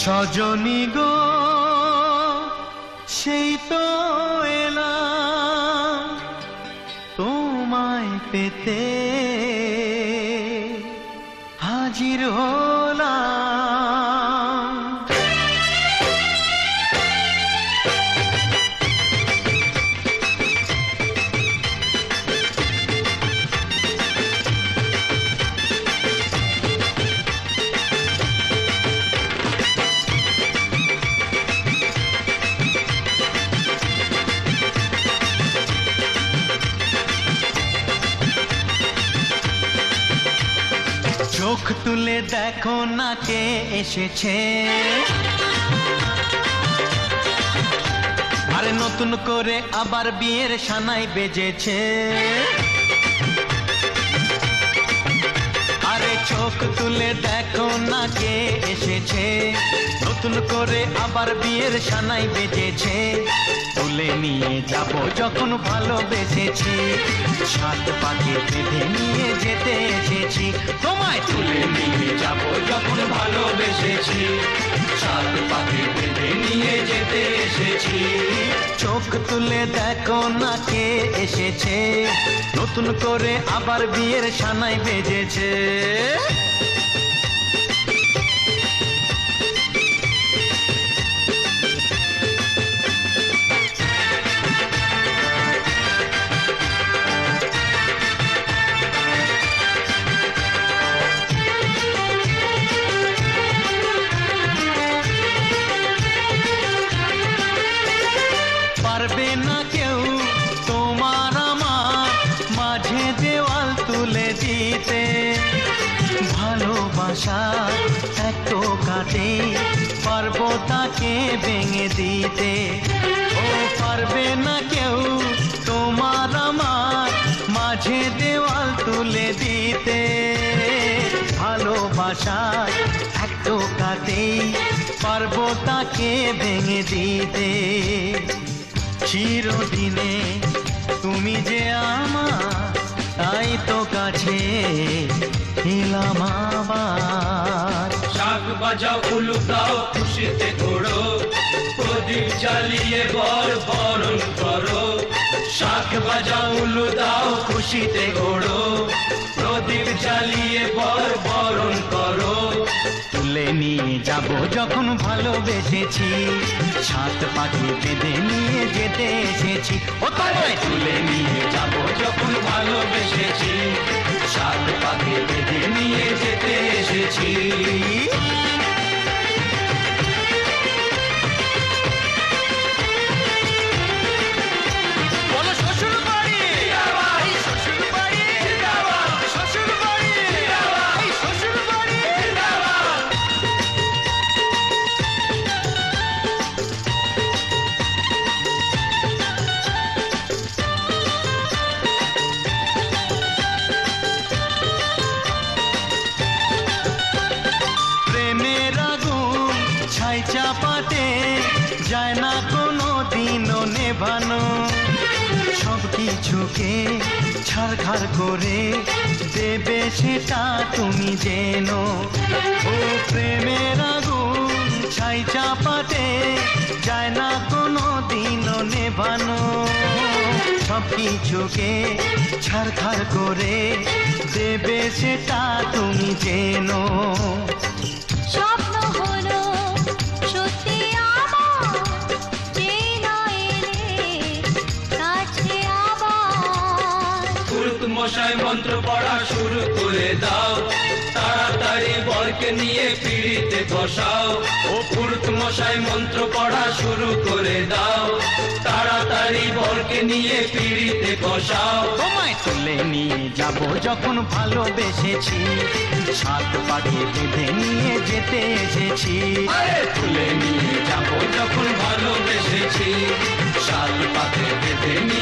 সজনী গো সেই তো এলাম তোমায় পেতে হাজির হলাম। চোখ তুলে দেখো না কে এসেছে, আরে নতুন করে আবার বিয়ের সানাই বেজেছে। আরে চোখ তুলে দেখো না কে এসেছে, নতুন করে আবার বিয়ের সানাই বেজেছে। তুলে নিয়ে যাব যখন ভালোবেসেছি, সাত পাকে বেঁধে নিয়ে যেতে এসেছি। তোমায় তুলে নিয়ে যাব যখন ভালোবেসেছি, সাত পাকে বেঁধে নিয়ে যেতে এসেছি। চোখ তুলে দেখো না কে এসেছে, নতুন করে আবার বিয়ের সানাই বেজেছে। পারবে না কেউ তোমার আমার মাঝে দেওয়াল তুলে দিতে, ভালোবাসা এত কাটে পারবো তাকে ভেঙে দিতে। ও পারবে না কেউ তোমার আমার মাঝে দেওয়াল তুলে দিতে, ভালোবাসা এত কাটে পারবো তাকে ভেঙে দিতে। চিরদিনে তুমি যে আমার, তাই তো কাছে এলাম আবার। শাক বাজাও উলু দাও খুশিতে ঘোড়ো, প্রদীপ জ্বালিয়ে বরণ করো। শাক বাজাও উলু দাও খুশিতে ঘোড়ো, প্রদীপ জ্বালিয়ে বরণ করো। তুলে নিয়ে যাব যখন ভালোবেসেছি, সাত পাখি বেঁধে নিয়ে যেতে এসেছি। ও তোমায় তুলে নিয়ে যাব যখন ভালোবেসেছি, সাত পাখি বেঁধে নিয়ে যেতে এসেছি। চাপাতে যায় না কোনো দিনও নেভানো, সব কিছুকে ছাড়খাড় করে দেবে সেটা তুমি জেনো। ও প্রেমের আগুন ছাই চাপাতে যায় না কোনো দিনও নেভানো, সব কিছুকে ছাড়খাড় করে দেবে সেটা তুমি জেনো। স্বপ্ন হলো সত্যি আমার, যেই না এলে কাছে আবার। পুরুত মশাই মন্ত্র পড়া শুরু করে দাও, তাড়াতাড়ি বরকে নিয়ে পিড়িতে বসাও। ও পুরুত মশাই মন্ত্র পড়া শুরু করে দাও, তাড়াতাড়ি বরকে নিয়ে পিড়িতে বসাও। তোমায় তুলে নিয়ে যাব যখন ভালোবেসেছি, সাত পাখি বেঁধে নিয়ে যেতে এসেছি। তুলে নিয়ে যাব যখন ভালোবেসেছি, সাত পাকে বেঁধে নিয়ে